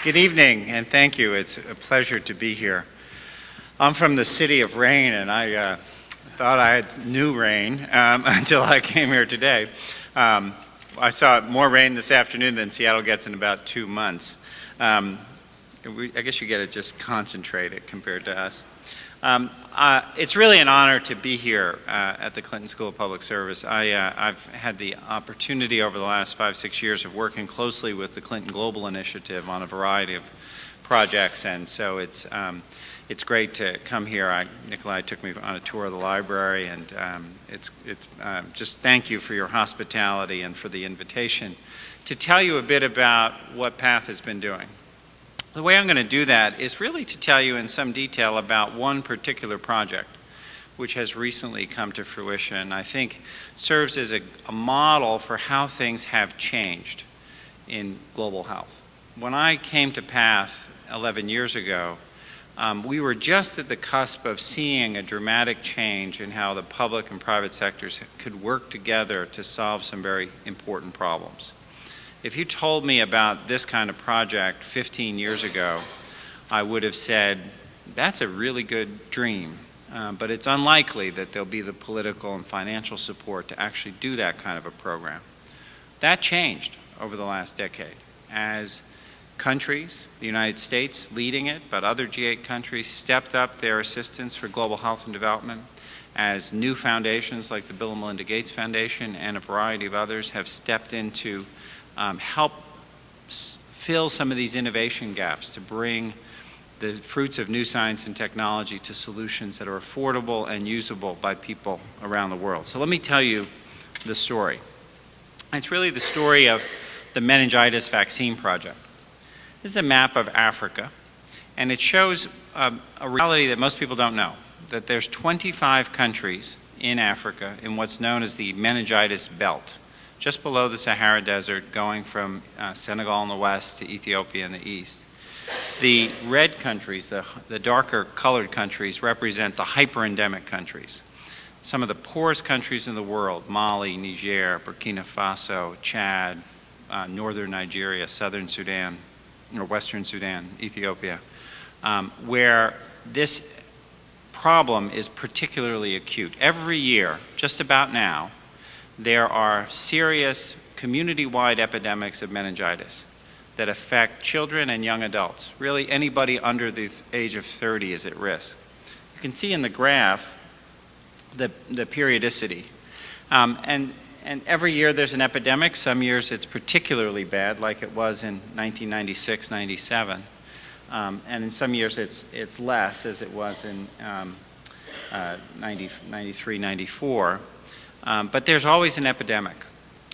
Good evening, and thank you. It's a pleasure to be here. I'm from the city of rain, and I thought I had new rain until I came here today. I saw more rain this afternoon than Seattle gets in about 2 months. I guess you get it just concentrated compared to us. It's really an honor to be here at the Clinton School of Public Service. I've had the opportunity over the last 5-6 years of working closely with the Clinton Global Initiative on a variety of projects, and so it's great to come here. Nikolai took me on a tour of the library, and just thank you for your hospitality and for the invitation to tell you a bit about what PATH has been doing. The way I'm going to do that is really to tell you in some detail about one particular project which has recently come to fruition. I think serves as a model for how things have changed in global health. When I came to PATH 11 years ago, we were just at the cusp of seeing a dramatic change in how the public and private sectors could work together to solve some very important problems. If you told me about this kind of project 15 years ago, I would have said, that's a really good dream, but it's unlikely that there'll be the political and financial support to actually do that kind of a program. That changed over the last decade as countries, the United States leading it, but other G8 countries stepped up their assistance for global health and development, as new foundations like the Bill and Melinda Gates Foundation and a variety of others have stepped in to help fill some of these innovation gaps to bring the fruits of new science and technology to solutions that are affordable and usable by people around the world. So let me tell you the story. It's really the story of the meningitis vaccine project. This is a map of Africa, and it shows a reality that most people don't know, that there's 25 countries in Africa in what's known as the meningitis belt, just below the Sahara Desert, going from Senegal in the west to Ethiopia in the east. The red countries, the darker colored countries, represent the hyper-endemic countries. Some of the poorest countries in the world, Mali, Niger, Burkina Faso, Chad, northern Nigeria, southern Sudan, or western Sudan, Ethiopia, where this problem is particularly acute. Every year, just about now, there are serious community-wide epidemics of meningitis that affect children and young adults. Really, anybody under the age of 30 is at risk. You can see in the graph the periodicity. And every year there's an epidemic. Some years it's particularly bad, like it was in 1996, 97. And in some years it's less, as it was in 93, 94. But there's always an epidemic,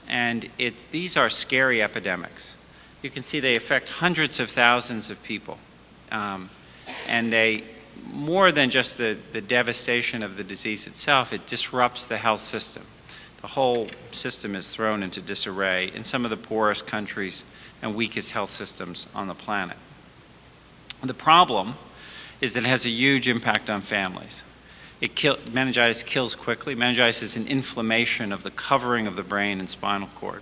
and these are scary epidemics. You can see they affect hundreds of thousands of people, and they, more than just the devastation of the disease itself, it disrupts the health system. The whole system is thrown into disarray in some of the poorest countries and weakest health systems on the planet. The problem is that it has a huge impact on families. Meningitis kills quickly. Meningitis is an inflammation of the covering of the brain and spinal cord,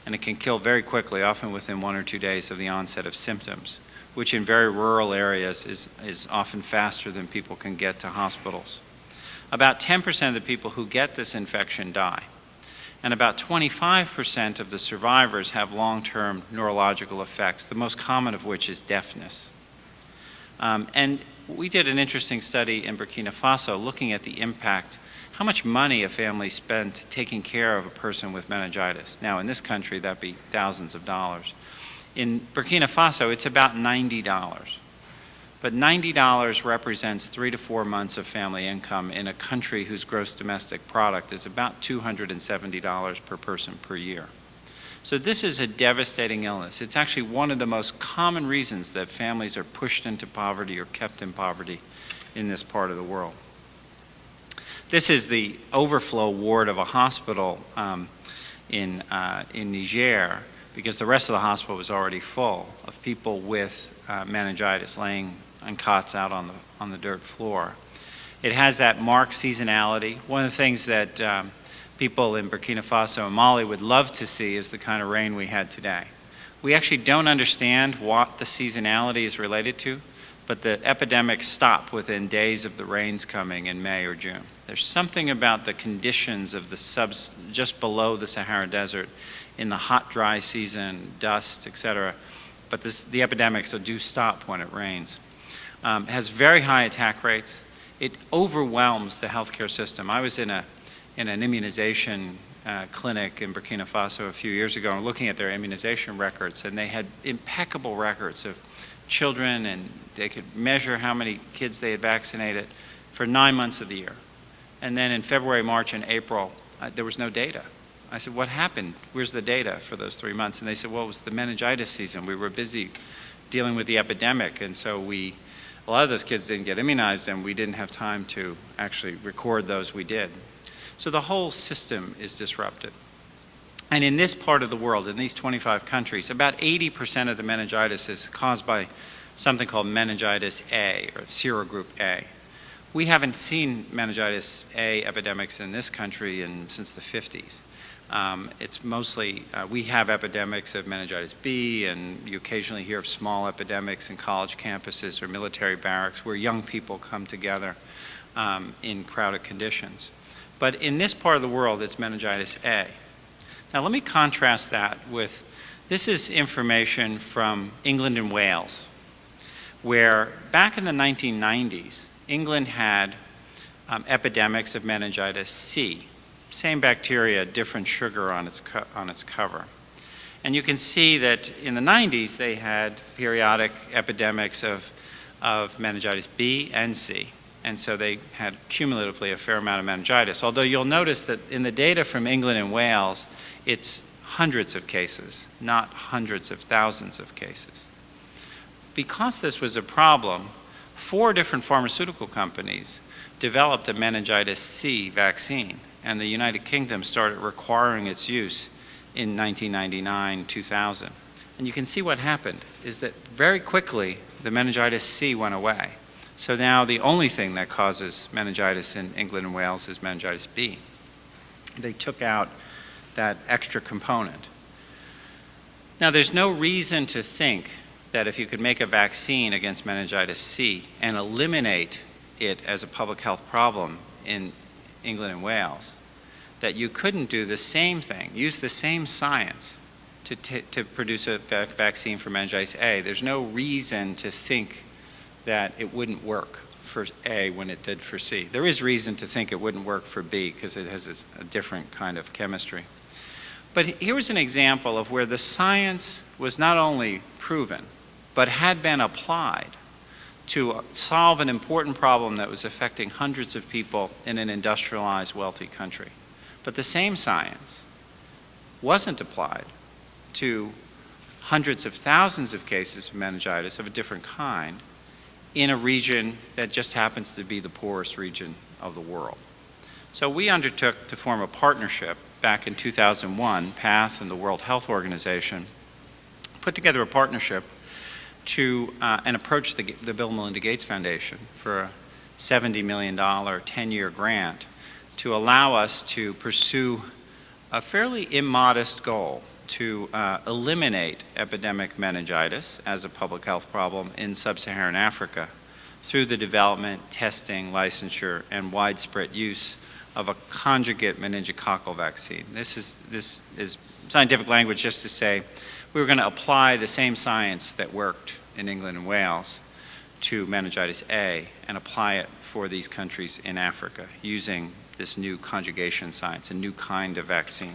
and it can kill very quickly, often within 1 or 2 days of the onset of symptoms, which in very rural areas is often faster than people can get to hospitals. About 10% of the people who get this infection die, and about 25% of the survivors have long-term neurological effects, the most common of which is deafness. And we did an interesting study in Burkina Faso looking at the impact, how much money a family spent taking care of a person with meningitis. Now, in this country, that'd be thousands of dollars. In Burkina Faso, it's about $90. But $90 represents 3 to 4 months of family income in a country whose gross domestic product is about $270 per person per year. So this is a devastating illness. It's actually one of the most common reasons that families are pushed into poverty or kept in poverty in this part of the world. This is the overflow ward of a hospital in Niger, because the rest of the hospital was already full of people with meningitis laying on cots out on the dirt floor. It has that marked seasonality. One of the things that people in Burkina Faso and Mali would love to see is the kind of rain we had today. We actually don't understand what the seasonality is related to, but the epidemics stop within days of the rains coming in May or June. There's something about the conditions of the just below the Sahara Desert in the hot, dry season, dust, etc. But the epidemics do stop when it rains. It has very high attack rates. It overwhelms the healthcare system. I was in an immunization clinic in Burkina Faso a few years ago and looking at their immunization records, and they had impeccable records of children, and they could measure how many kids they had vaccinated for 9 months of the year. And then in February, March, and April, there was no data. I said, what happened? Where's the data for those 3 months? And they said, well, it was the meningitis season. We were busy dealing with the epidemic, and so a lot of those kids didn't get immunized, and we didn't have time to actually record those we did. So the whole system is disrupted. And in this part of the world, in these 25 countries, about 80% of the meningitis is caused by something called meningitis A, or serogroup A. We haven't seen meningitis A epidemics in this country since the 50s. It's mostly, we have epidemics of meningitis B, and you occasionally hear of small epidemics in college campuses or military barracks where young people come together in crowded conditions. But in this part of the world, it's meningitis A. Now let me contrast that with, this is information from England and Wales, where back in the 1990s, England had epidemics of meningitis C. Same bacteria, different sugar on its cover. And you can see that in the 90s, they had periodic epidemics of meningitis B and C. And so they had cumulatively a fair amount of meningitis. Although you'll notice that in the data from England and Wales, it's hundreds of cases, not hundreds of thousands of cases. Because this was a problem, 4 different pharmaceutical companies developed a meningitis C vaccine, and the United Kingdom started requiring its use in 1999, 2000. And you can see what happened is that very quickly the meningitis C went away. So now the only thing that causes meningitis in England and Wales is meningitis B. They took out that extra component. Now there's no reason to think that if you could make a vaccine against meningitis C and eliminate it as a public health problem in England and Wales, that you couldn't do the same thing, use the same science to produce a vaccine for meningitis A. There's no reason to think that it wouldn't work for A when it did for C. There is reason to think it wouldn't work for B because it has a different kind of chemistry. But here was an example of where the science was not only proven, but had been applied to solve an important problem that was affecting hundreds of people in an industrialized, wealthy country. But the same science wasn't applied to hundreds of thousands of cases of meningitis of a different kind in a region that just happens to be the poorest region of the world. So we undertook to form a partnership back in 2001, PATH and the World Health Organization put together a partnership to and approached the Bill and Melinda Gates Foundation for a $70 million 10-year grant to allow us to pursue a fairly immodest goal to eliminate epidemic meningitis as a public health problem in sub-Saharan Africa through the development, testing, licensure, and widespread use of a conjugate meningococcal vaccine. This is scientific language just to say we were going to apply the same science that worked in England and Wales to meningitis A and apply it for these countries in Africa using this new conjugation science, a new kind of vaccine.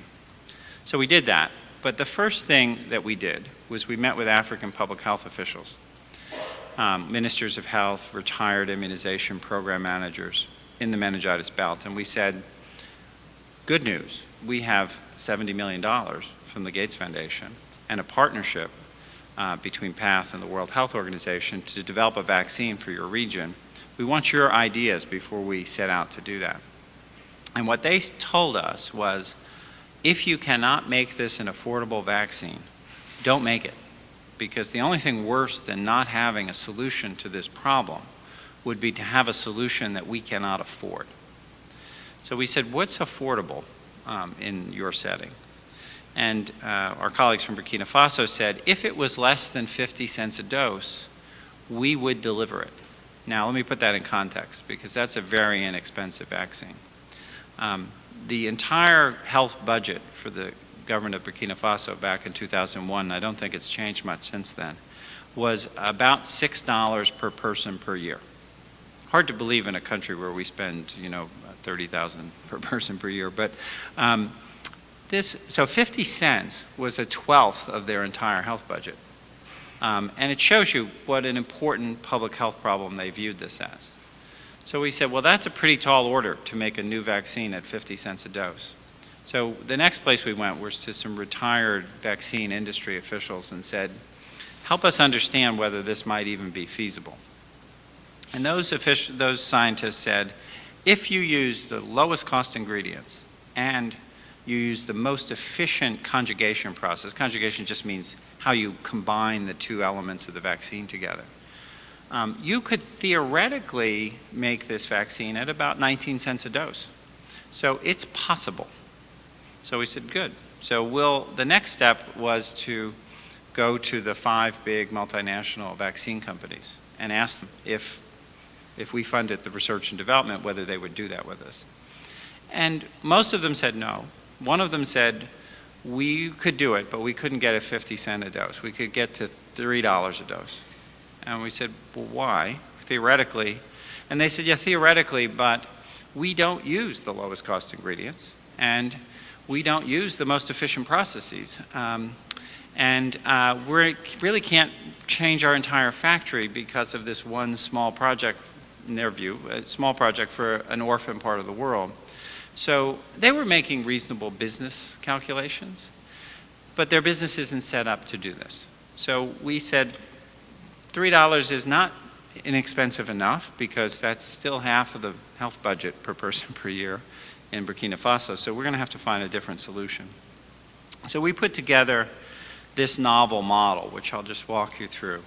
So we did that. But the first thing that we did was we met with African public health officials, ministers of health, retired immunization program managers in the meningitis belt, and we said, good news, we have $70 million from the Gates Foundation and a partnership between PATH and the World Health Organization to develop a vaccine for your region. We want your ideas before we set out to do that. And what they told us was, if you cannot make this an affordable vaccine, don't make it. Because the only thing worse than not having a solution to this problem would be to have a solution that we cannot afford. So we said, what's affordable in your setting? And our colleagues from Burkina Faso said, if it was less than 50 cents a dose, we would deliver it. Now, let me put that in context, because that's a very inexpensive vaccine. The entire health budget for the government of Burkina Faso back in 2001, I don't think it's changed much since then, was about $6 per person per year. Hard to believe in a country where we spend, $30,000 per person per year, but so 50 cents was a 1/12 of their entire health budget. And it shows you what an important public health problem they viewed this as. So we said, well, that's a pretty tall order to make a new vaccine at 50 cents a dose. So the next place we went was to some retired vaccine industry officials and said, help us understand whether this might even be feasible. And those scientists said, if you use the lowest cost ingredients and you use the most efficient conjugation process, conjugation just means how you combine the two elements of the vaccine together, you could theoretically make this vaccine at about 19 cents a dose. So it's possible. So we said, good. So the next step was to go to the 5 big multinational vaccine companies and ask them if we funded the research and development, whether they would do that with us. And most of them said no. One of them said, we could do it, but we couldn't get a 50 cent a dose. We could get to $3 a dose. And we said, well, why? Theoretically. And they said, yeah, theoretically, but we don't use the lowest cost ingredients, and we don't use the most efficient processes. And we really can't change our entire factory because of this one small project, in their view, a small project for an orphan part of the world. So they were making reasonable business calculations, but their business isn't set up to do this. So we said $3 is not inexpensive enough, because that's still half of the health budget per person per year in Burkina Faso, so we're going to have to find a different solution. So we put together this novel model, which I'll just walk you through,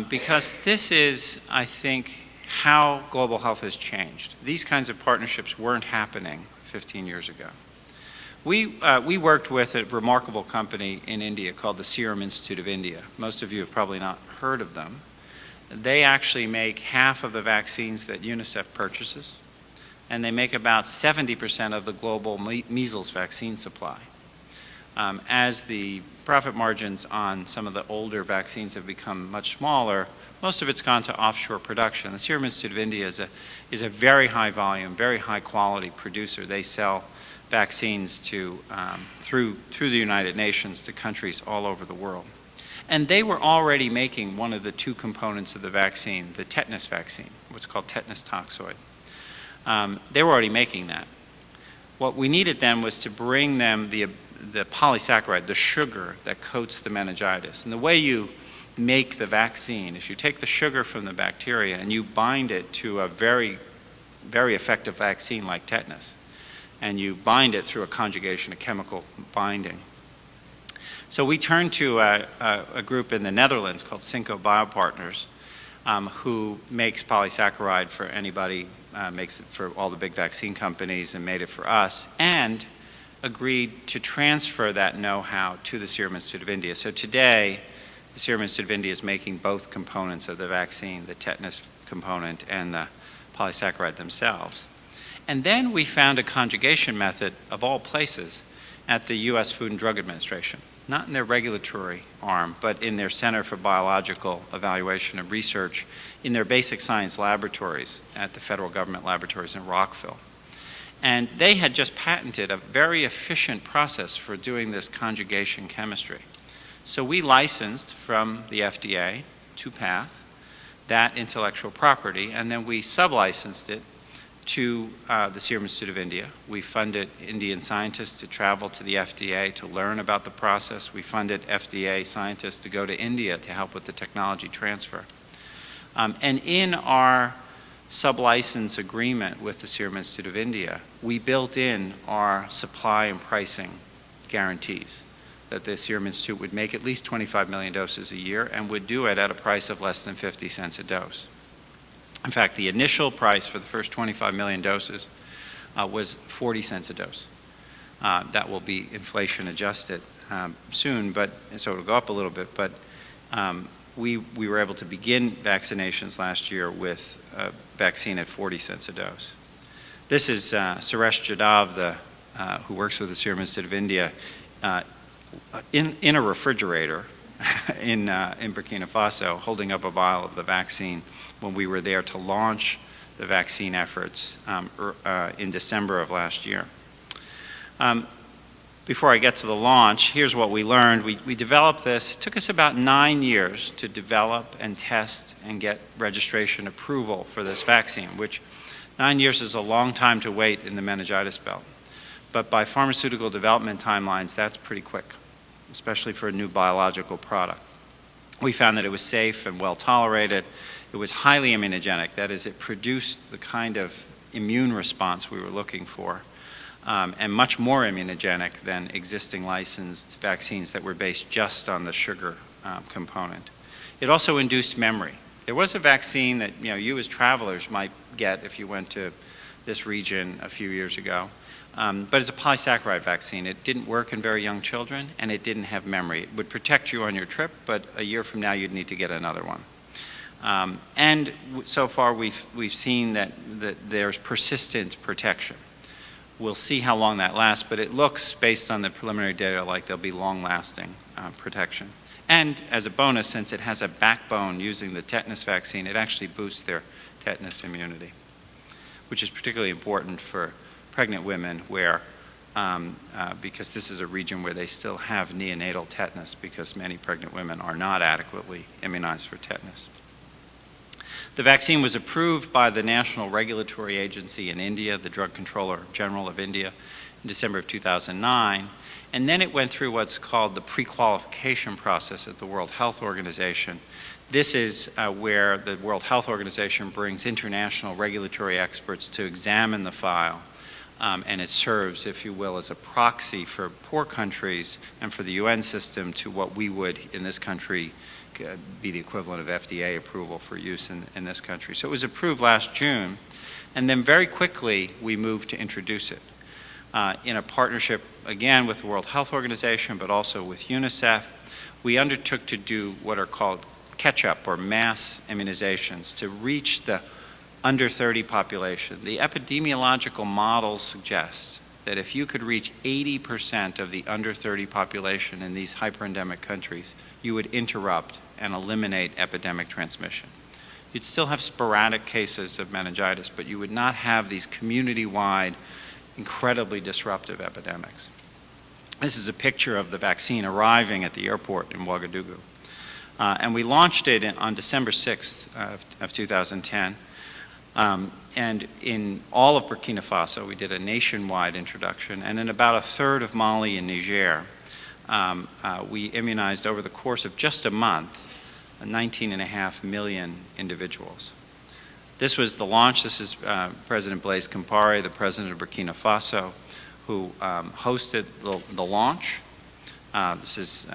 because this is, I think, how global health has changed. These kinds of partnerships weren't happening 15 years ago. We worked with a remarkable company in India called the Serum Institute of India. Most of you have probably not heard of them. They actually make half of the vaccines that UNICEF purchases, and they make about 70% of the global measles vaccine supply. As the profit margins on some of the older vaccines have become much smaller, most of it's gone to offshore production. The Serum Institute of India is a very high volume, very high quality producer. They sell vaccines to, through the United Nations to countries all over the world. And they were already making one of the 2 components of the vaccine, the tetanus vaccine, what's called tetanus toxoid. They were already making that. What we needed then was to bring them the polysaccharide, the sugar that coats the meningitis. And the way you make the vaccine is you take the sugar from the bacteria and you bind it to a very, very effective vaccine like tetanus. And you bind it through a conjugation, a chemical binding. So we turned to a group in the Netherlands called Cinco Biopartners, who makes polysaccharide for anybody, makes it for all the big vaccine companies, and made it for us, and agreed to transfer that know-how to the Serum Institute of India. So today, the Serum Institute of India is making both components of the vaccine, the tetanus component and the polysaccharide themselves. And then we found a conjugation method, of all places, at the US Food and Drug Administration. Not in their regulatory arm, but in their Center for Biological Evaluation and Research, in their basic science laboratories at the federal government laboratories in Rockville. And they had just patented a very efficient process for doing this conjugation chemistry. So we licensed from the FDA to PATH that intellectual property, and then we sub-licensed it to the Serum Institute of India. We funded Indian scientists to travel to the FDA to learn about the process. We funded FDA scientists to go to India to help with the technology transfer. And in our sub-license agreement with the Serum Institute of India, we built in our supply and pricing guarantees that the Serum Institute would make at least 25 million doses a year and would do it at a price of less than 50 cents a dose. In fact, the initial price for the first 25 million doses was 40 cents a dose. That will be inflation adjusted soon, so it'll go up a little bit, but we were able to begin vaccinations last year with a vaccine at 40 cents a dose. This is Suresh Jadhav, who works with the Serum Institute of India, in a refrigerator in Burkina Faso, holding up a vial of the vaccine when we were there to launch the vaccine efforts in December of last year. Before I get to the launch, here's what we learned. We developed this. It took us about 9 years to develop and test and get registration approval for this vaccine, which 9 years is a long time to wait in the meningitis belt. But by pharmaceutical development timelines, that's pretty quick, especially for a new biological product. We found that it was safe and well tolerated. It was highly immunogenic. That is, it produced the kind of immune response we were looking for. And much more immunogenic than existing licensed vaccines that were based just on the sugar component. It also induced memory. There was a vaccine that you as travelers might get if you went to this region a few years ago, but it's a polysaccharide vaccine. It didn't work in very young children, and it didn't have memory. It would protect you on your trip, but a year from now you'd need to get another one. And so far we've seen that there's persistent protection. We'll see how long that lasts, but it looks, based on the preliminary data, like there'll be long-lasting protection. And as a bonus, since it has a backbone using the tetanus vaccine, it actually boosts their tetanus immunity, which is particularly important for pregnant women where, because this is a region where they still have neonatal tetanus because many pregnant women are not adequately immunized for tetanus. The vaccine was approved by the National Regulatory Agency in India, the Drug Controller General of India, in December of 2009. And then it went through what's called the pre-qualification process at the World Health Organization. This is where the World Health Organization brings international regulatory experts to examine the file. And it serves, if you will, as a proxy for poor countries and for the UN system to what we would, in this country, be the equivalent of FDA approval for use in this country. So it was approved last June, and then very quickly we moved to introduce it in a partnership, again, with the World Health Organization, but also with UNICEF. We undertook to do what are called catch-up or mass immunizations to reach the under 30 population. The epidemiological models suggest that if you could reach 80% of the under 30 population in these hyperendemic countries, you would interrupt and eliminate epidemic transmission. You'd still have sporadic cases of meningitis, but you would not have these community-wide, incredibly disruptive epidemics. This is a picture of the vaccine arriving at the airport in Ouagadougou. And we launched it on December 6th of 2010. And in all of Burkina Faso, we did a nationwide introduction, and in about a third of Mali and Niger, we immunized over the course of just a month 19.5 million individuals. This was the launch. This is President Blaise Compaoré, the president of Burkina Faso, who hosted the launch. This is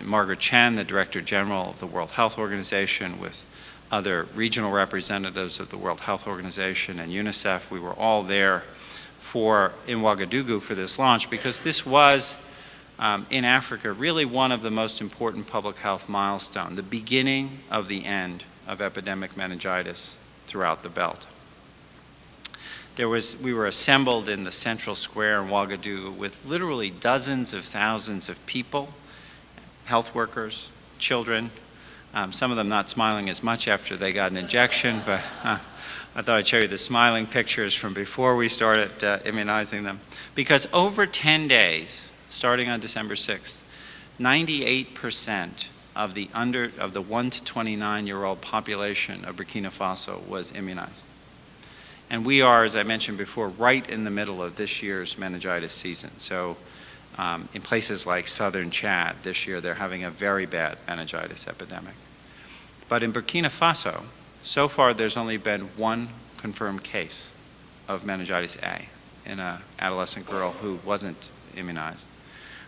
Margaret Chan, the Director General of the World Health Organization, with other regional representatives of the World Health Organization and UNICEF. We were all there in Ouagadougou for this launch because this was, in Africa, really one of the most important public health milestones, the beginning of the end of epidemic meningitis throughout the belt. We were assembled in the central square in Ouagadougou with literally dozens of thousands of people, health workers, children, some of them not smiling as much after they got an injection, but I thought I'd show you the smiling pictures from before we started immunizing them. Because over 10 days, starting on December 6th, 98% of the 1 to 29-year-old population of Burkina Faso was immunized. And we are, as I mentioned before, right in the middle of this year's meningitis season. So in places like southern Chad this year, they're having a very bad meningitis epidemic. But in Burkina Faso, so far there's only been one confirmed case of meningitis A in an adolescent girl who wasn't immunized.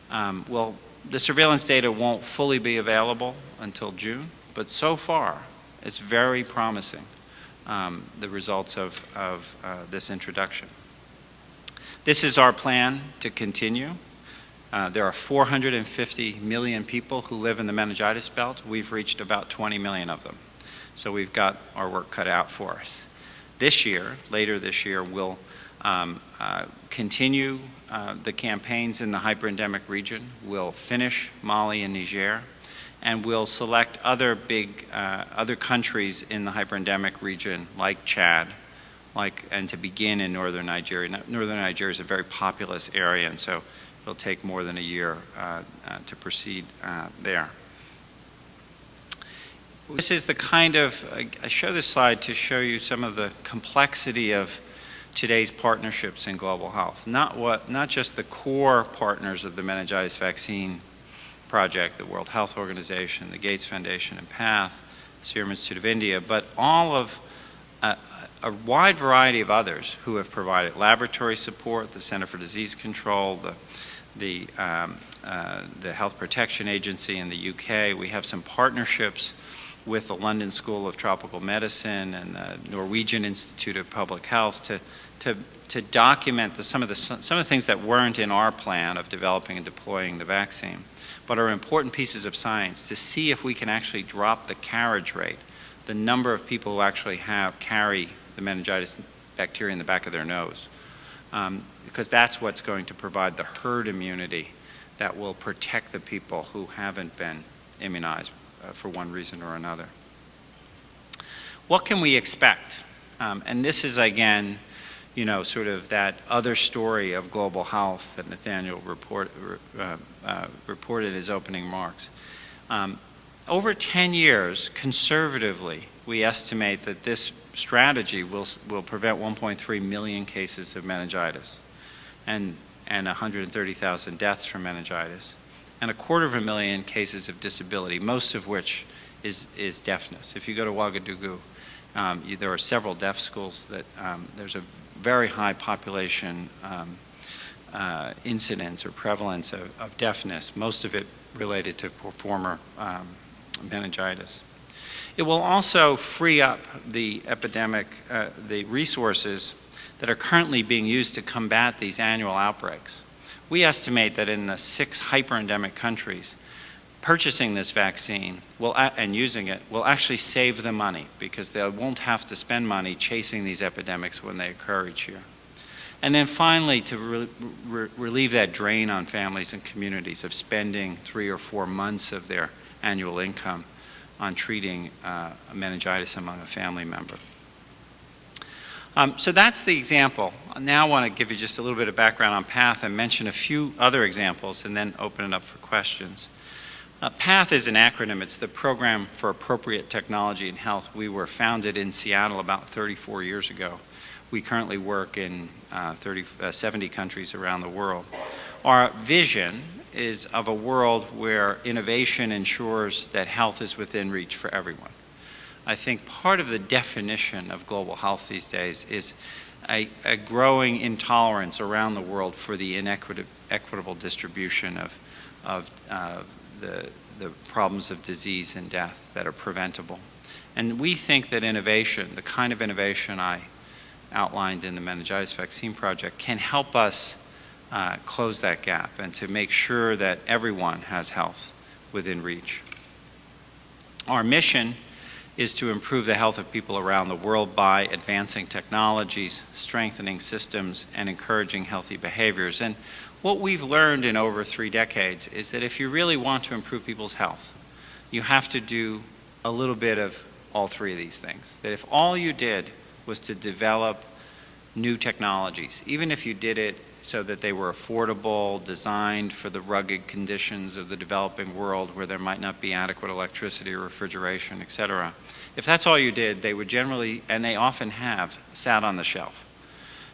Well, the surveillance data won't fully be available until June, but so far it's very promising, the results of this introduction. This is our plan to continue. There are 450 million people who live in the meningitis belt. We've reached about 20 million of them. So we've got our work cut out for us. This year, later this year, we'll continue the campaigns in the hyperendemic region. We'll finish Mali and Niger, and we'll select other other countries in the hyperendemic region, like Chad, and to begin in northern Nigeria. Northern Nigeria is a very populous area, and so it'll take more than a year to proceed there. This is the kind of, I show this slide to show you some of the complexity of today's partnerships in global health. Not just the core partners of the meningitis vaccine project, the World Health Organization, the Gates Foundation and PATH, Serum Institute of India, but all of a wide variety of others who have provided laboratory support, the Center for Disease Control, the Health Protection Agency in the UK. We have some partnerships with the London School of Tropical Medicine and the Norwegian Institute of Public Health to document some of the things that weren't in our plan of developing and deploying the vaccine, but are important pieces of science to see if we can actually drop the carriage rate, the number of people who actually carry the meningitis bacteria in the back of their nose, because that's what's going to provide the herd immunity that will protect the people who haven't been immunized for one reason or another. What can we expect? And this is, again, sort of that other story of global health that Nathaniel reported in his opening remarks. Over 10 years, conservatively, we estimate that this strategy will prevent 1.3 million cases of meningitis and 130,000 deaths from meningitis, and 250,000 cases of disability, most of which is deafness. If you go to Ouagadougou, there are several deaf schools that there's a very high population incidence or prevalence of deafness, most of it related to former meningitis. It will also free up the the resources that are currently being used to combat these annual outbreaks. We estimate that in the 6 hyperendemic countries, purchasing this vaccine and using it will actually save them money, because they won't have to spend money chasing these epidemics when they occur each year. And then finally, to relieve that drain on families and communities of spending 3 or 4 months of their annual income on treating meningitis among a family member. So that's the example. Now I want to give you just a little bit of background on PATH and mention a few other examples and then open it up for questions. PATH is an acronym. It's the Program for Appropriate Technology in Health. We were founded in Seattle about 34 years ago. We currently work in 70 countries around the world. Our vision is of a world where innovation ensures that health is within reach for everyone. I think part of the definition of global health these days is a growing intolerance around the world for the equitable distribution of the problems of disease and death that are preventable. And we think that innovation, the kind of innovation I outlined in the meningitis vaccine project, can help us close that gap and to make sure that everyone has health within reach. Our mission is to improve the health of people around the world by advancing technologies, strengthening systems, and encouraging healthy behaviors. And what we've learned in over 3 decades is that if you really want to improve people's health, you have to do a little bit of all 3 of these things. That if all you did was to develop new technologies, even if you did it so that they were affordable, designed for the rugged conditions of the developing world where there might not be adequate electricity or refrigeration, et cetera. If that's all you did, they would generally, and they often have, sat on the shelf.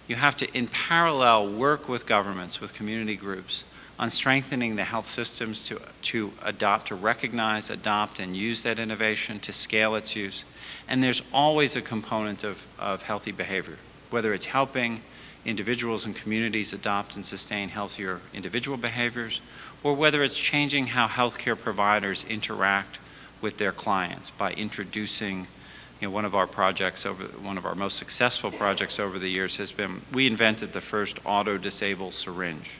You have to, in parallel, work with governments, with community groups, on strengthening the health systems to adopt, to recognize, adopt, and use that innovation, to scale its use. And there's always a component of healthy behavior, whether it's helping individuals and communities adopt and sustain healthier individual behaviors, or whether it's changing how healthcare providers interact with their clients by introducing, one of our projects, one of our most successful projects over the years has been, we invented the first auto-disable syringe.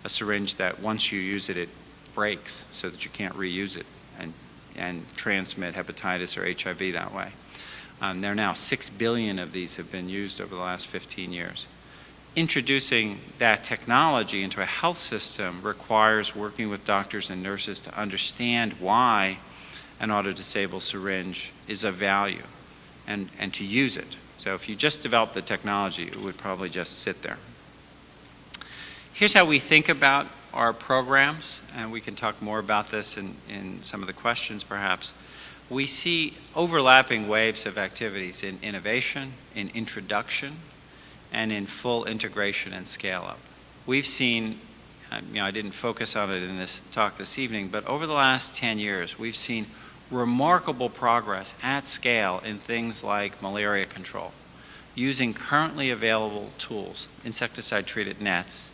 A syringe that once you use it, it breaks so that you can't reuse it and transmit hepatitis or HIV that way. There are now 6 billion of these have been used over the last 15 years. Introducing that technology into a health system requires working with doctors and nurses to understand why an auto-disable syringe is of value and to use it. So if you just develop the technology, it would probably just sit there. Here's how we think about our programs, and we can talk more about this in some of the questions perhaps. We see overlapping waves of activities in innovation, in introduction, and in full integration and scale-up. We've seen, I didn't focus on it in this talk this evening, but over the last 10 years, we've seen remarkable progress at scale in things like malaria control, using currently available tools, insecticide-treated nets,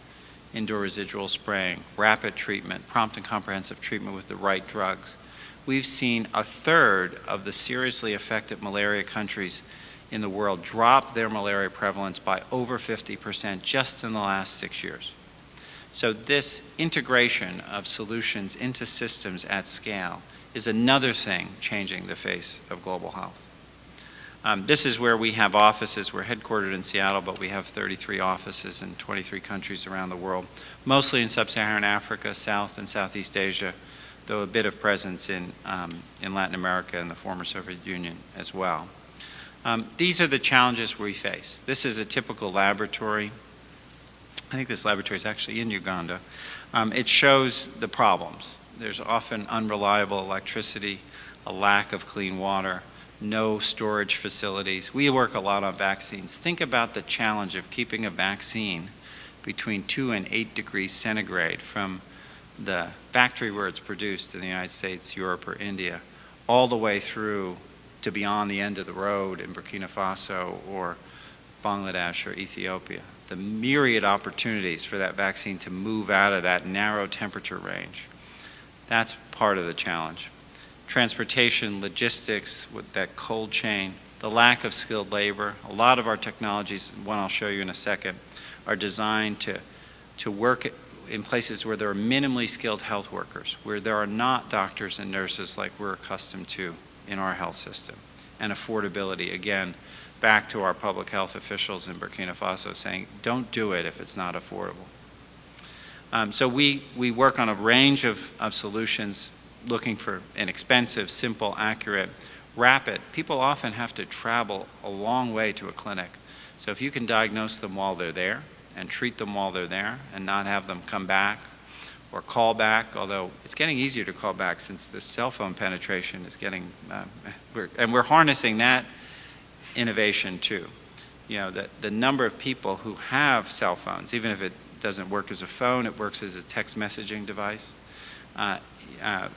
indoor residual spraying, rapid treatment, prompt and comprehensive treatment with the right drugs. We've seen a third of the seriously affected malaria countries in the world drop their malaria prevalence by over 50% just in the last 6 years. So this integration of solutions into systems at scale is another thing changing the face of global health. This is where we have offices. We're headquartered in Seattle, but we have 33 offices in 23 countries around the world, mostly in sub-Saharan Africa, South and Southeast Asia, though a bit of presence in Latin America and the former Soviet Union as well. These are the challenges we face. This is a typical laboratory. I think this laboratory is actually in Uganda. It shows the problems. There's often unreliable electricity, a lack of clean water, no storage facilities. We work a lot on vaccines. Think about the challenge of keeping a vaccine between 2 and 8 degrees centigrade from the factory where it's produced in the United States, Europe, or India, all the way through to beyond the end of the road in Burkina Faso or Bangladesh or Ethiopia. The myriad opportunities for that vaccine to move out of that narrow temperature range. That's part of the challenge. Transportation, logistics, with that cold chain, the lack of skilled labor. A lot of our technologies, one I'll show you in a second, are designed to work in places where there are minimally skilled health workers, where there are not doctors and nurses like we're accustomed to in our health system. And affordability, again, back to our public health officials in Burkina Faso saying, don't do it if it's not affordable. So we work on a range of solutions looking for inexpensive, simple, accurate, rapid. People often have to travel a long way to a clinic. So if you can diagnose them while they're there and treat them while they're there and not have them come back or call back, although it's getting easier to call back since the cell phone penetration is getting, and we're harnessing that innovation too. The number of people who have cell phones, even if it doesn't work as a phone, it works as a text messaging device.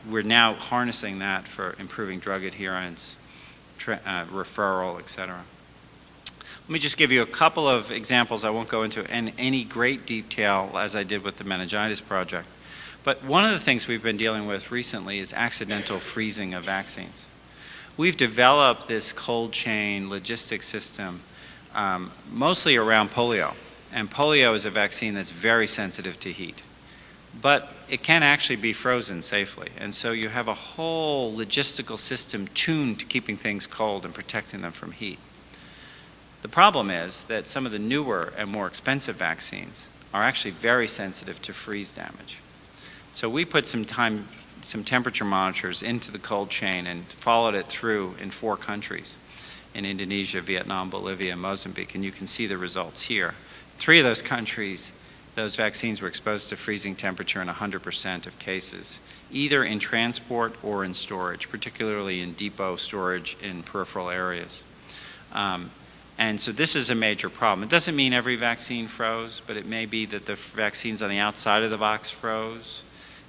We're now harnessing that for improving drug adherence, referral, et cetera. Let me just give you a couple of examples. I won't go into in any great detail as I did with the meningitis project. But one of the things we've been dealing with recently is accidental freezing of vaccines. We've developed this cold chain logistics system mostly around polio. And polio is a vaccine that's very sensitive to heat. But it can actually be frozen safely. And so you have a whole logistical system tuned to keeping things cold and protecting them from heat. The problem is that some of the newer and more expensive vaccines are actually very sensitive to freeze damage. So we put some temperature monitors into the cold chain and followed it through in 4 countries, in Indonesia, Vietnam, Bolivia, and Mozambique, and you can see the results here. 3 of those countries, those vaccines were exposed to freezing temperature in 100% of cases, either in transport or in storage, particularly in depot storage in peripheral areas. And so this is a major problem. It doesn't mean every vaccine froze, but it may be that the vaccines on the outside of the box froze,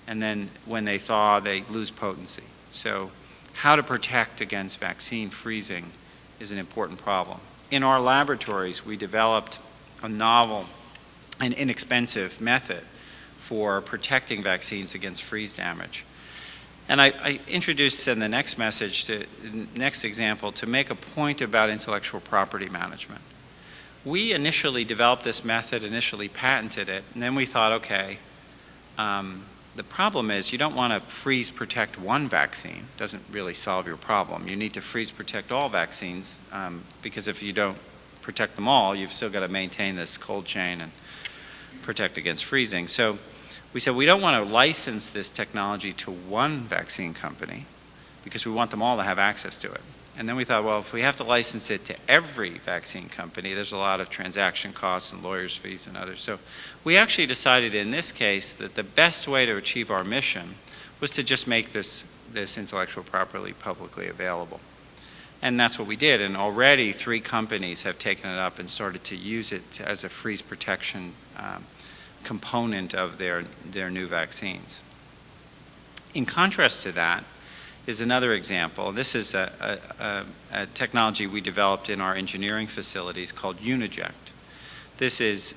and then when they thaw, they lose potency. So how to protect against vaccine freezing is an important problem. In our laboratories, we developed a novel and inexpensive method for protecting vaccines against freeze damage. And I introduced in the next message, next example, to make a point about intellectual property management. We initially developed this method, initially patented it, and then we thought, okay, the problem is you don't want to freeze protect one vaccine. It doesn't really solve your problem. You need to freeze protect all vaccines because if you don't protect them all, you've still got to maintain this cold chain and protect against freezing. So we said we don't want to license this technology to one vaccine company because we want them all to have access to it. And then we thought, well, if we have to license it to every vaccine company, there's a lot of transaction costs and lawyers' fees and others. So we actually decided in this case that the best way to achieve our mission was to just make this intellectual property publicly available. And that's what we did. And already 3 companies have taken it up and started to use it as a freeze protection component of their new vaccines. In contrast to that is another example. This is a technology we developed in our engineering facilities called Uniject. This is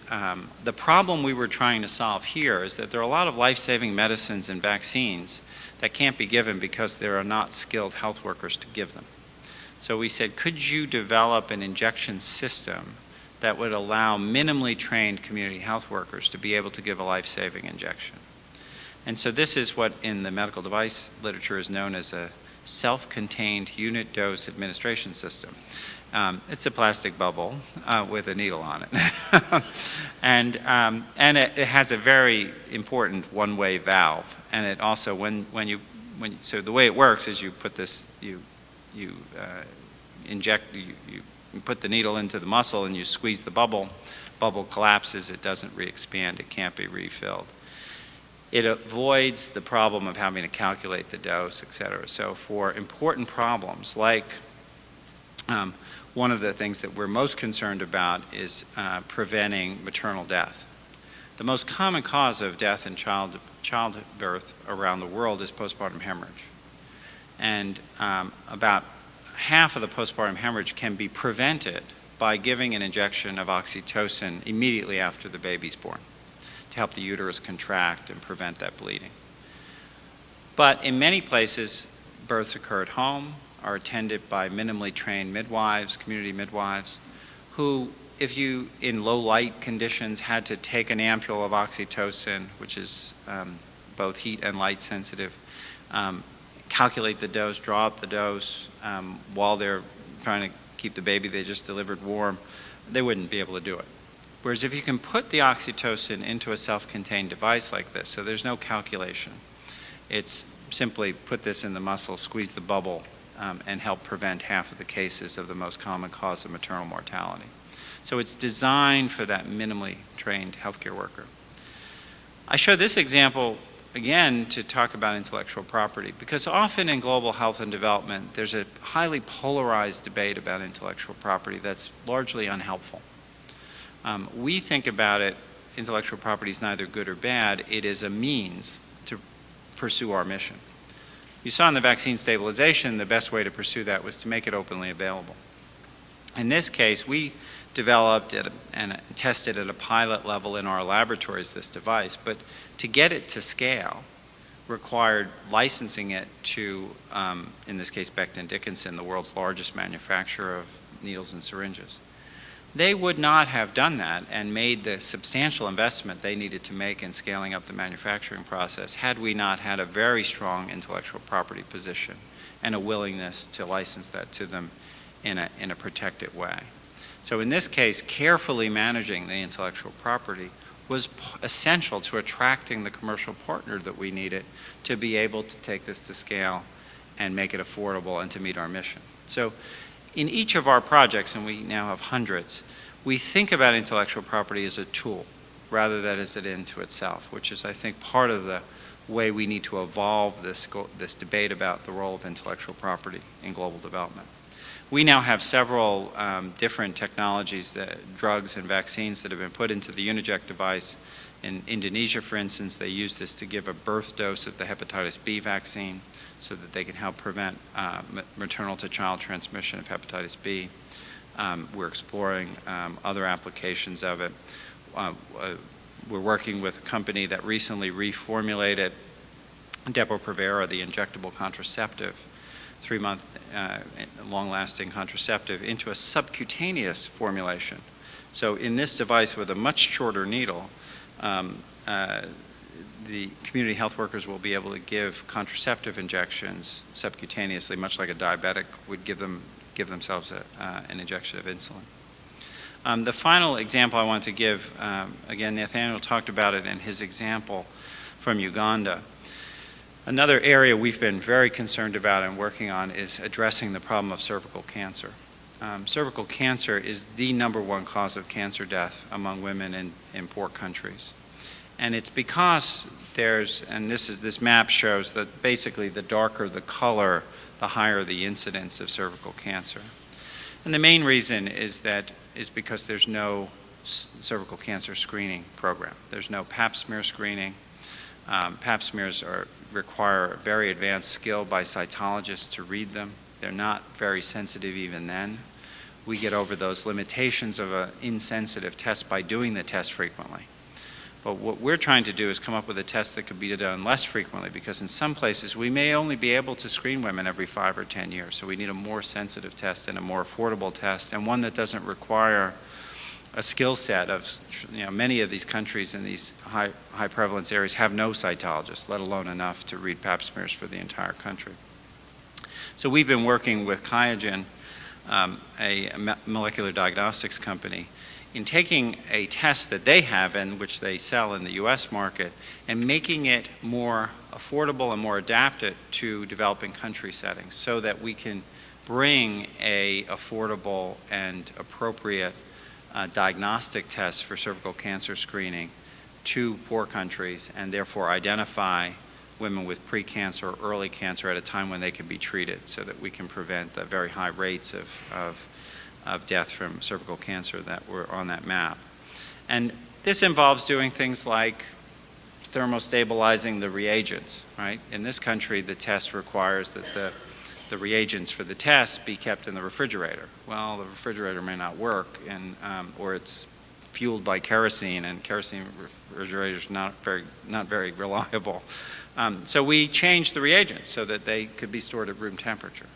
the problem we were trying to solve here is that there are a lot of life-saving medicines and vaccines that can't be given because there are not skilled health workers to give them. So we said, could you develop an injection system that would allow minimally trained community health workers to be able to give a life-saving injection? And so this is what in the medical device literature is known as a self-contained unit dose administration system. It's a plastic bubble with a needle on it. and it has a very important one-way valve. And it also, so the way it works is you put this, you put the needle into the muscle and you squeeze the bubble. Bubble collapses, it doesn't re-expand, it can't be refilled. It avoids the problem of having to calculate the dose, et cetera. So for important problems like one of the things that we're most concerned about is preventing maternal death. The most common cause of death in childbirth around the world is postpartum hemorrhage. And about half of the postpartum hemorrhage can be prevented by giving an injection of oxytocin immediately after the baby's born to help the uterus contract and prevent that bleeding. But in many places, births occur at home, are attended by minimally trained midwives, community midwives, who, if you, in low light conditions, had to take an ampule of oxytocin, which is both heat and light sensitive, calculate the dose, draw up the dose while they're trying to keep the baby they just delivered warm, they wouldn't be able to do it. Whereas if you can put the oxytocin into a self-contained device like this, so there's no calculation, it's simply put this in the muscle, squeeze the bubble, and help prevent half of the cases of the most common cause of maternal mortality. So it's designed for that minimally trained healthcare worker. I show this example again to talk about intellectual property because often in global health and development there's a highly polarized debate about intellectual property that's largely unhelpful. We think about it, intellectual property is neither good or bad, it is a means to pursue our mission. You saw in the vaccine stabilization the best way to pursue that was to make it openly available. In this case, we developed it and tested at a pilot level in our laboratories this device, but to get it to scale required licensing it to, in this case, Becton Dickinson, the world's largest manufacturer of needles and syringes. They would not have done that and made the substantial investment they needed to make in scaling up the manufacturing process had we not had a very strong intellectual property position and a willingness to license that to them in a protected way. So in this case, carefully managing the intellectual property was essential to attracting the commercial partner that we needed to be able to take this to scale and make it affordable and to meet our mission. So in each of our projects, and we now have hundreds, we think about intellectual property as a tool rather than as an end to itself, which is, I think, part of the way we need to evolve this debate about the role of intellectual property in global development. We now have several different technologies, drugs and vaccines that have been put into the Uniject device. In Indonesia, for instance, they use this to give a birth dose of the hepatitis B vaccine so that they can help prevent maternal to child transmission of hepatitis B. We're exploring other applications of it. We're working with a company that recently reformulated Depo-Provera, the injectable contraceptive, 3-month long-lasting contraceptive, into a subcutaneous formulation. So in this device with a much shorter needle, the community health workers will be able to give contraceptive injections subcutaneously, much like a diabetic would give themselves an injection of insulin. The final example I want to give, again, Nathaniel talked about it in his example from Uganda. Another area we've been very concerned about and working on is addressing the problem of cervical cancer. Cervical cancer is the #1 cause of cancer death among women in poor countries. And it's because this map shows that basically the darker the color, the higher the incidence of cervical cancer. And the main reason is because there's no cervical cancer screening program. There's no pap smear screening. Pap smears require very advanced skill by cytologists to read them. They're not very sensitive even then. We get over those limitations of an insensitive test by doing the test frequently. But what we're trying to do is come up with a test that could be done less frequently, because in some places we may only be able to screen women every 5 or 10 years. So we need a more sensitive test and a more affordable test, and one that doesn't require a skill set of, many of these countries in these high prevalence areas have no cytologists, let alone enough to read pap smears for the entire country. So we've been working with QIAGEN, a molecular diagnostics company, in taking a test that they have and which they sell in the US market and making it more affordable and more adapted to developing country settings, so that we can bring a affordable and appropriate diagnostic test for cervical cancer screening to poor countries, and therefore identify women with pre-cancer or early cancer at a time when they can be treated, so that we can prevent the very high rates of death from cervical cancer that were on that map. And this involves doing things like thermostabilizing the reagents, right? In this country, the test requires that the reagents for the test be kept in the refrigerator. Well, the refrigerator may not work, or it's fueled by kerosene, and kerosene refrigerators not very reliable. So we changed the reagents so that they could be stored at room temperature.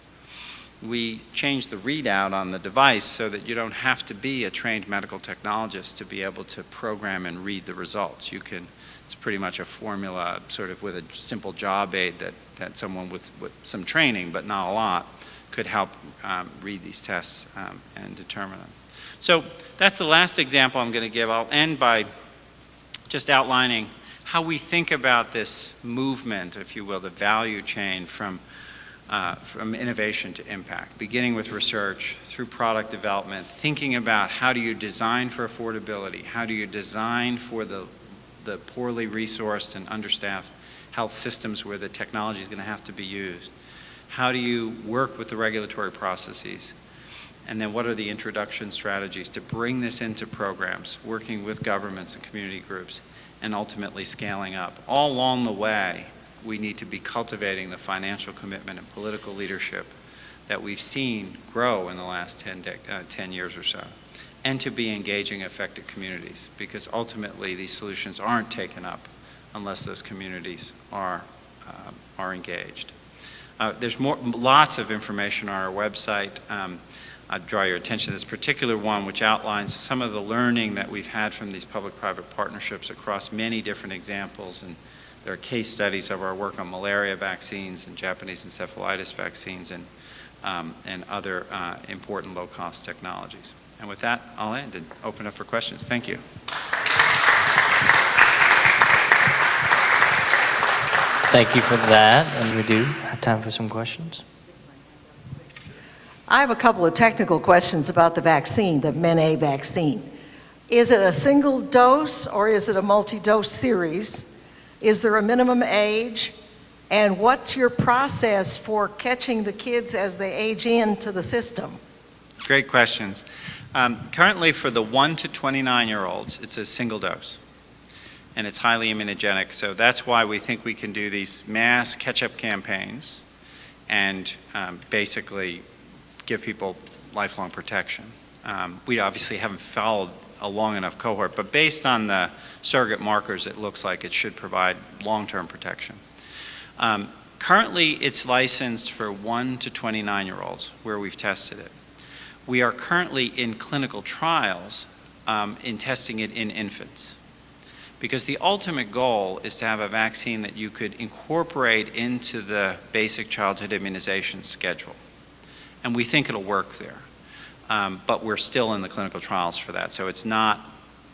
We changed the readout on the device so that you don't have to be a trained medical technologist to be able to program and read the results. It's pretty much a formula sort of with a simple job aid that someone with some training, but not a lot, could help read these tests and determine them. So that's the last example I'm going to give. I'll end by just outlining how we think about this movement, if you will, the value chain from innovation to impact, beginning with research, through product development, thinking about how do you design for affordability, how do you design for the poorly resourced and understaffed health systems where the technology is going to have to be used, how do you work with the regulatory processes, and then what are the introduction strategies to bring this into programs, working with governments and community groups, and ultimately scaling up. All along the way, we need to be cultivating the financial commitment and political leadership that we've seen grow in the last 10 years or so, and to be engaging affected communities, because ultimately these solutions aren't taken up unless those communities are engaged. There's lots of information on our website. I'd draw your attention to this particular one, which outlines some of the learning that we've had from these public-private partnerships across many different examples. And there are case studies of our work on malaria vaccines and Japanese encephalitis vaccines and other important low-cost technologies. And with that, I'll end and open up for questions. Thank you. Thank you for that, and we do have time for some questions. I have a couple of technical questions about the vaccine, the MenA vaccine. Is it a single dose or is it a multi-dose series? Is there a minimum age? And what's your process for catching the kids as they age into the system? Great questions. Currently for the 1 to 29-year-olds, it's a single dose. And it's highly immunogenic, so that's why we think we can do these mass catch-up campaigns and basically give people lifelong protection. We obviously haven't followed a long enough cohort, but based on the surrogate markers, it looks like it should provide long-term protection. Currently, it's licensed for 1 to 29-year-olds, where we've tested it. We are currently in clinical trials in testing it in infants. Because the ultimate goal is to have a vaccine that you could incorporate into the basic childhood immunization schedule. And we think it'll work there. But we're still in the clinical trials for that. So it's not,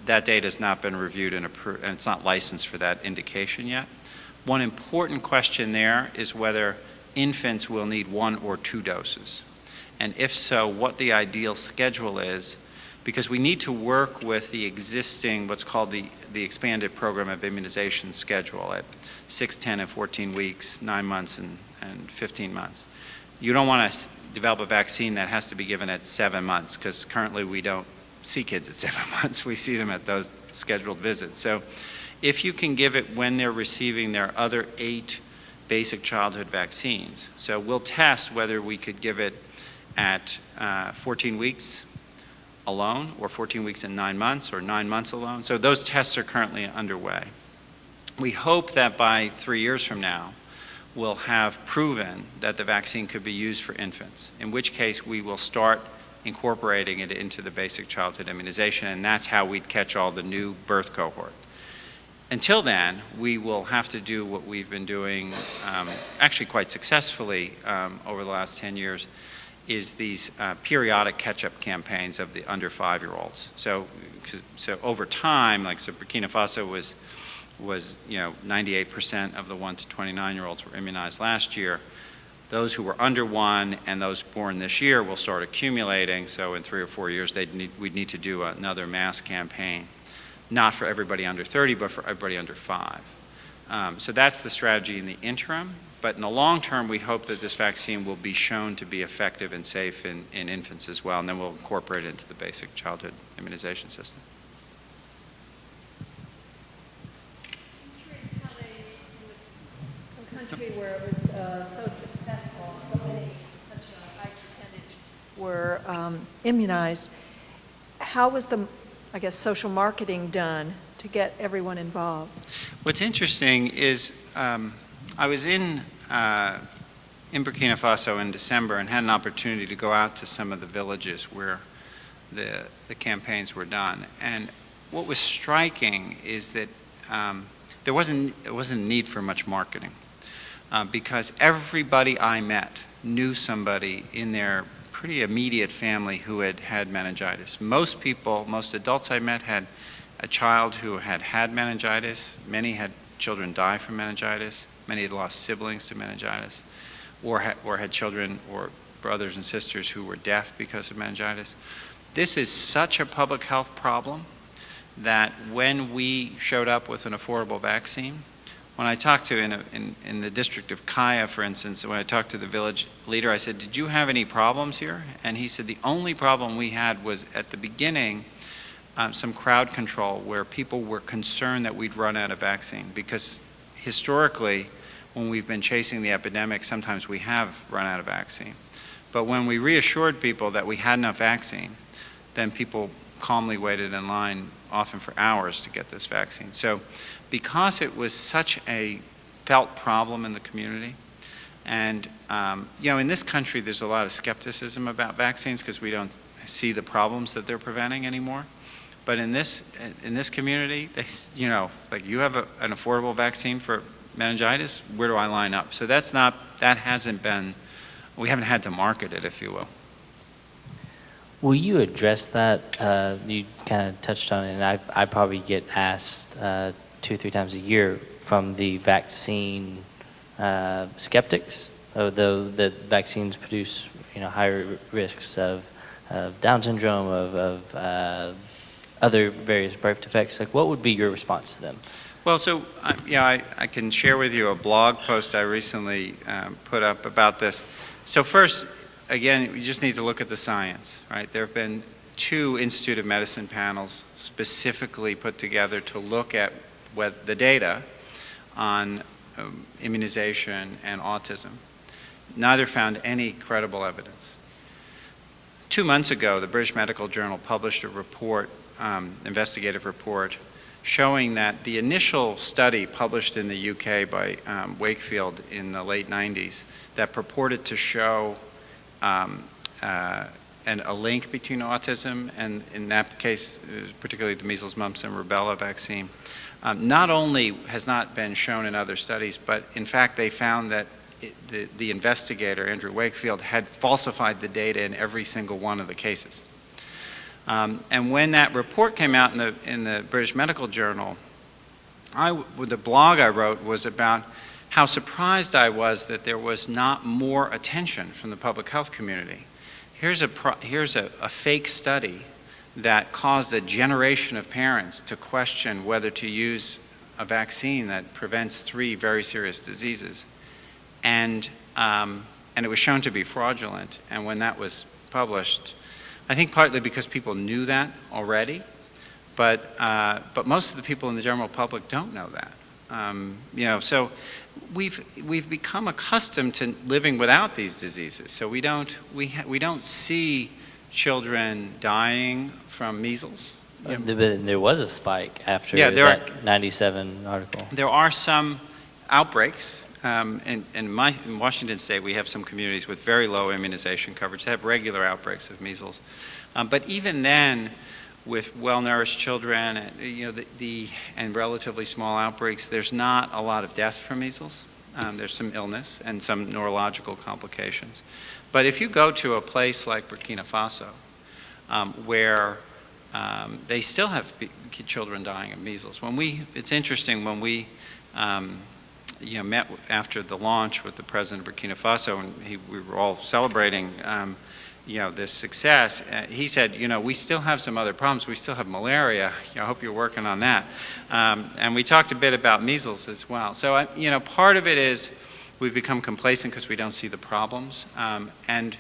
that data has not been reviewed and approved, and it's not licensed for that indication yet. One important question there is whether infants will need 1 or 2 doses. And if so, what the ideal schedule is, because we need to work with the existing, what's called the expanded program of immunization schedule at 6, 10, and 14 weeks, 9 months, and 15 months. You don't want to develop a vaccine that has to be given at 7 months, because currently we don't see kids at 7 months. We see them at those scheduled visits. So if you can give it when they're receiving their other 8 basic childhood vaccines. So we'll test whether we could give it at 14 weeks alone, or 14 weeks and 9 months, or 9 months alone. So those tests are currently underway. We hope that by 3 years from now, we'll have proven that the vaccine could be used for infants, in which case we will start incorporating it into the basic childhood immunization, and that's how we'd catch all the new birth cohort. Until then, we will have to do what we've been doing actually quite successfully over the last 10 years, is these periodic catch-up campaigns of the under 5-year-olds. So over time, like so Burkina Faso was 98% of the 1 to 29-year-olds were immunized last year. Those who were under 1 and those born this year will start accumulating. So in 3 or 4 years, we'd need to do another mass campaign, not for everybody under 30, but for everybody under 5. So that's the strategy in the interim. But in the long term, we hope that this vaccine will be shown to be effective and safe in infants as well, and then we'll incorporate it into the basic childhood immunization system. I'm curious how they, in the country where it was so successful, such a high percentage were immunized, how was the, I guess, social marketing done to get everyone involved? What's interesting is I was in Burkina Faso in December and had an opportunity to go out to some of the villages where the campaigns were done. And what was striking is that there wasn't a need for much marketing because everybody I met knew somebody in their pretty immediate family who had had meningitis. Most people, most adults I met had a child who had had meningitis. Many had children die from meningitis. Many had lost siblings to meningitis, or had children or brothers and sisters who were deaf because of meningitis. This is such a public health problem that when we showed up with an affordable vaccine, when I talked to, in the district of Kaya, for instance, when I talked to the village leader, I said, "Did you have any problems here?" And he said, "The only problem we had was at the beginning, some crowd control where people were concerned that we'd run out of vaccine, because historically, when we've been chasing the epidemic, sometimes we have run out of vaccine. But when we reassured people that we had enough vaccine, then people calmly waited in line, often for hours, to get this vaccine." So because it was such a felt problem in the community, and in this country there's a lot of skepticism about vaccines because we don't see the problems that they're preventing anymore. But in this community, like, you have an affordable vaccine for meningitis, where do I line up? So that hasn't been, we haven't had to market it, if you will. Will you address that? You kind of touched on it, and I probably get asked 2 or 3 times a year from the vaccine skeptics, although the vaccines produce higher risks of Down syndrome, of other various birth defects. Like, what would be your response to them? Well, so I can share with you a blog post I recently put up about this. So first, again, we just need to look at the science, right? There have been 2 Institute of Medicine panels specifically put together to look at the data on immunization and autism. Neither found any credible evidence. 2 months ago, the British Medical Journal published a report, investigative report, showing that the initial study published in the UK by Wakefield in the late 90s that purported to show a link between autism and, in that case, particularly the measles, mumps, and rubella vaccine, not only has not been shown in other studies, but in fact they found that the investigator, Andrew Wakefield, had falsified the data in every single one of the cases. And when that report came out in the British Medical Journal, the blog I wrote was about how surprised I was that there was not more attention from the public health community. Here's a fake study that caused a generation of parents to question whether to use a vaccine that prevents 3 very serious diseases. And it was shown to be fraudulent. And when that was published, I think partly because people knew that already, but most of the people in the general public don't know that. So we've become accustomed to living without these diseases. So we don't see children dying from measles. There was a spike after that 97 article. There are some outbreaks. In Washington State, we have some communities with very low immunization coverage. They have regular outbreaks of measles. But even then, with well-nourished children, and relatively small outbreaks, there's not a lot of death from measles. There's some illness and some neurological complications. But if you go to a place like Burkina Faso, where they still have children dying of measles. It's interesting, when we met after the launch with the president of Burkina Faso, and we were all celebrating this success, he said, we still have some other problems. We still have malaria. I hope you're working on that. And we talked a bit about measles as well. So, part of it is we've become complacent because we don't see the problems. And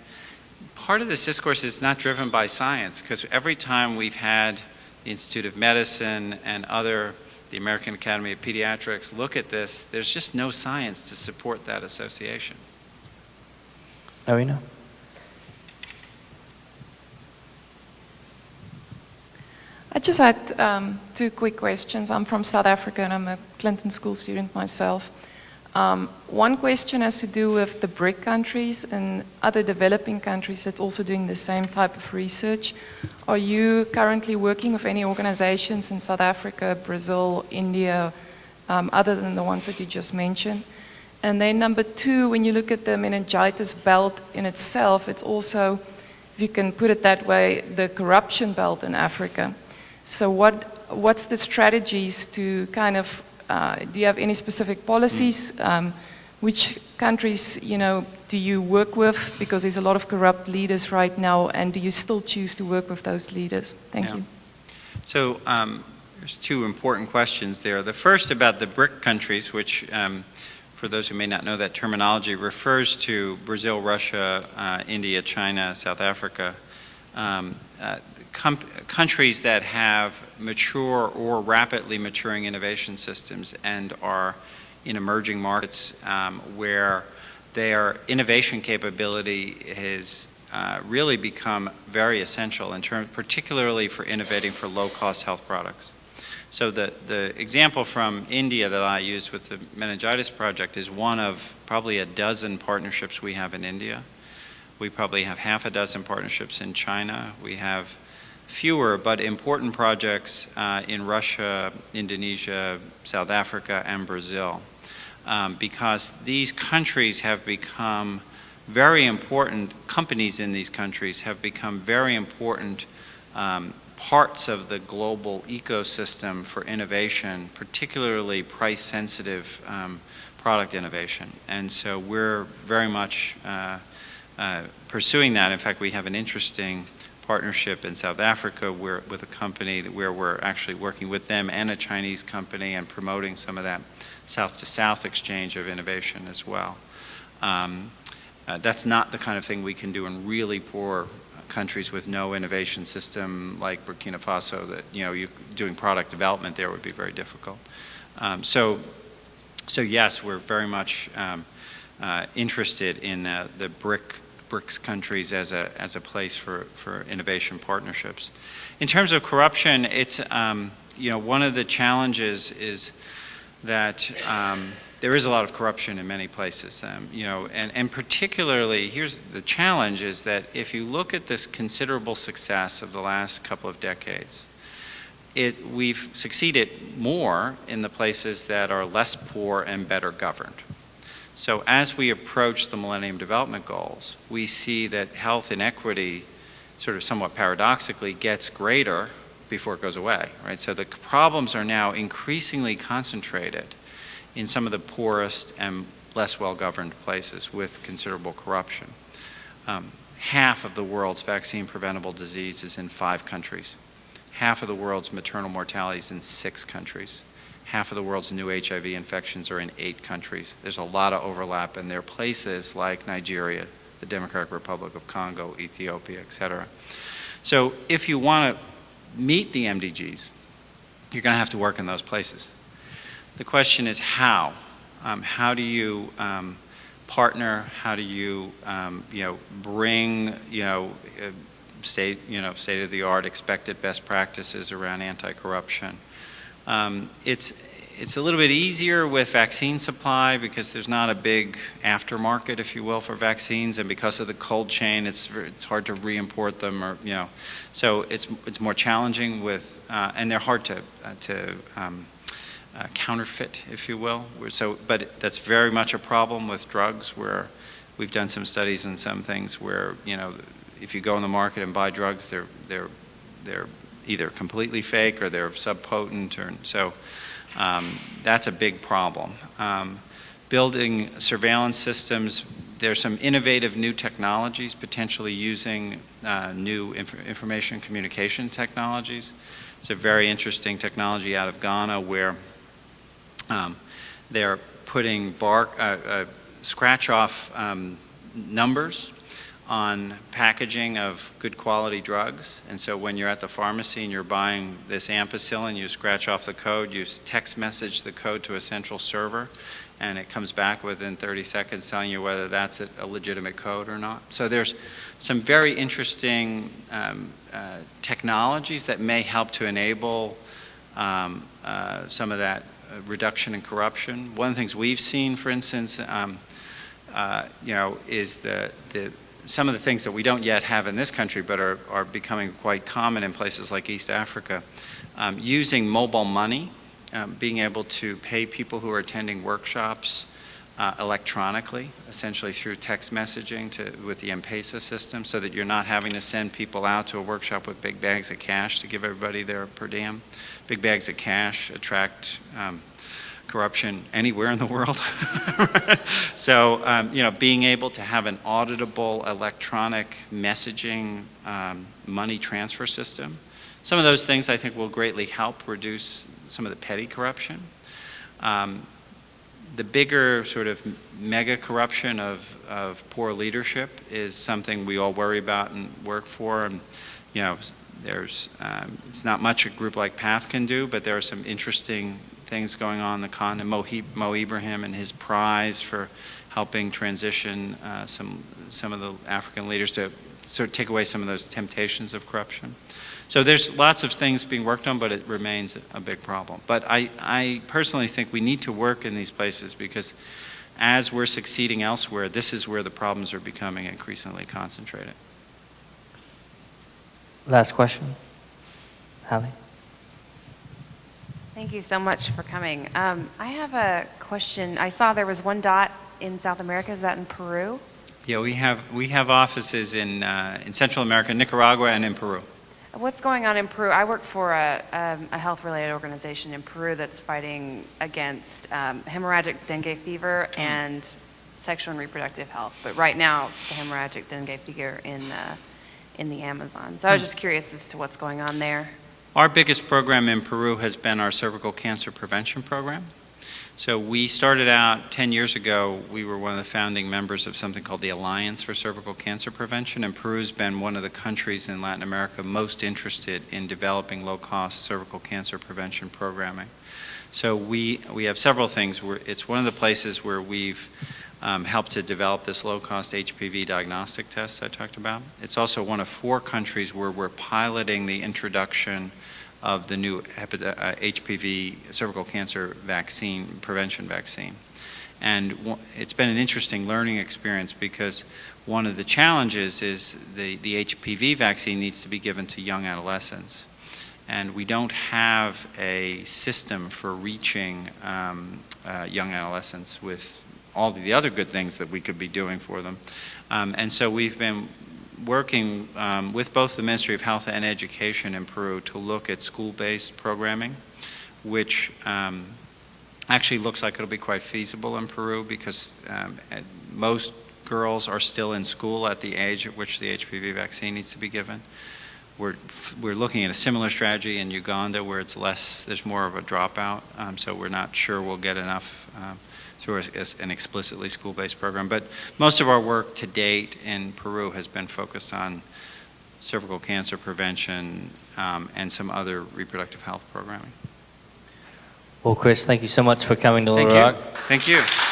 part of this discourse is not driven by science, because every time we've had the Institute of Medicine and the American Academy of Pediatrics look at this, there's just no science to support that association. Marina? I just had 2 quick questions. I'm from South Africa and I'm a Clinton School student myself. One question has to do with the BRIC countries and other developing countries that's also doing the same type of research. Are you currently working with any organizations in South Africa, Brazil, India, other than the ones that you just mentioned? And then number 2, when you look at the meningitis belt in itself, it's also, if you can put it that way, the corruption belt in Africa. So what's the strategies to kind of, do you have any specific policies? Which countries, do you work with? Because there's a lot of corrupt leaders right now, and do you still choose to work with those leaders? Thank you. So there's 2 important questions there. The first about the BRIC countries, which for those who may not know that terminology, refers to Brazil, Russia, India, China, South Africa. Countries that have mature or rapidly maturing innovation systems and are in emerging markets where their innovation capability has really become very essential in terms, particularly for innovating for low-cost health products. So the example from India that I use with the meningitis project is one of probably a dozen partnerships we have in India. We probably have half a dozen partnerships in China. We have fewer but important projects in Russia, Indonesia, South Africa, and Brazil, because these countries have become very important, companies in these countries have become very important parts of the global ecosystem for innovation, particularly price-sensitive product innovation. And so we're very much pursuing that. In fact, we have an interesting partnership in South Africa with a company where we're actually working with them and a Chinese company and promoting some of that south-to-south exchange of innovation as well. That's not the kind of thing we can do in really poor countries with no innovation system like Burkina Faso, that you doing product development there would be very difficult. So yes, we're very much interested in the BRICS countries as a place for innovation partnerships. In terms of corruption, it's one of the challenges is that there is a lot of corruption in many places, and particularly, here's the challenge, is that if you look at this considerable success of the last couple of decades, we've succeeded more in the places that are less poor and better governed. So as we approach the Millennium Development Goals, we see that health inequity, sort of somewhat paradoxically, gets greater before it goes away, right? So the problems are now increasingly concentrated in some of the poorest and less well-governed places with considerable corruption. Half of the world's vaccine-preventable disease is in 5 countries. Half of the world's maternal mortality is in 6 countries. Half of the world's new HIV infections are in 8 countries. There's a lot of overlap, and there are places like Nigeria, the Democratic Republic of Congo, Ethiopia, et cetera. So if you want to meet the MDGs, you're going to have to work in those places. The question is how. How do you partner? How do you, bring, state-of-the-art, expected best practices around anti-corruption? It's a little bit easier with vaccine supply because there's not a big aftermarket, if you will, for vaccines, and because of the cold chain, it's hard to re-import them, or so it's more challenging with, and they're hard to counterfeit, if you will. But that's very much a problem with drugs, where we've done some studies and some things where if you go in the market and buy drugs, they're either completely fake or they're subpotent, or so that's a big problem. Building surveillance systems, there's some innovative new technologies, potentially using new information communication technologies. It's a very interesting technology out of Ghana where they're putting scratch-off numbers on packaging of good quality drugs. And so when you're at the pharmacy and you're buying this ampicillin, you scratch off the code, you text message the code to a central server, and it comes back within 30 seconds telling you whether that's a legitimate code or not. So there's some very interesting technologies that may help to enable some of that reduction in corruption. One of the things we've seen, for instance, is some of the things that we don't yet have in this country but are becoming quite common in places like East Africa. Using mobile money, being able to pay people who are attending workshops electronically, essentially through text messaging with the M-Pesa system, so that you're not having to send people out to a workshop with big bags of cash to give everybody their per diem. Big bags of cash attract corruption anywhere in the world. So, being able to have an auditable electronic messaging money transfer system, some of those things I think will greatly help reduce some of the petty corruption. The bigger sort of mega corruption of poor leadership is something we all worry about and work for. And, there's, it's not much a group like PATH can do, but there are some interesting things going on in the continent. Mo Ibrahim and his prize for helping transition some of the African leaders to sort of take away some of those temptations of corruption. So there's lots of things being worked on, but it remains a big problem. But I personally think we need to work in these places because as we're succeeding elsewhere, this is where the problems are becoming increasingly concentrated. Last question. Hallie? Thank you so much for coming. I have a question. I saw there was one dot in South America. Is that in Peru? Yeah, we have offices in Central America, Nicaragua, and in Peru. What's going on in Peru? I work for a health-related organization in Peru that's fighting against hemorrhagic dengue fever and sexual and reproductive health. But right now, the hemorrhagic dengue fever in the Amazon. So I was just curious as to what's going on there. Our biggest program in Peru has been our cervical cancer prevention program. So we started out 10 years ago, we were one of the founding members of something called the Alliance for Cervical Cancer Prevention, and Peru's been one of the countries in Latin America most interested in developing low-cost cervical cancer prevention programming. So we have several things. It's one of the places where we've helped to develop this low-cost HPV diagnostic test I talked about. It's also one of 4 countries where we're piloting the introduction of the new HPV cervical cancer vaccine, prevention vaccine. And it's been an interesting learning experience because one of the challenges is the HPV vaccine needs to be given to young adolescents. And we don't have a system for reaching young adolescents with all the other good things that we could be doing for them. And so we've been working with both the Ministry of Health and Education in Peru to look at school-based programming, which actually looks like it'll be quite feasible in Peru because most girls are still in school at the age at which the HPV vaccine needs to be given. We're looking at a similar strategy in Uganda where it's less, there's more of a dropout, so we're not sure we'll get enough through an explicitly school-based program. But most of our work to date in Peru has been focused on cervical cancer prevention and some other reproductive health programming. Well, Chris, thank you so much for coming to Little Thank Rock. you. Thank you.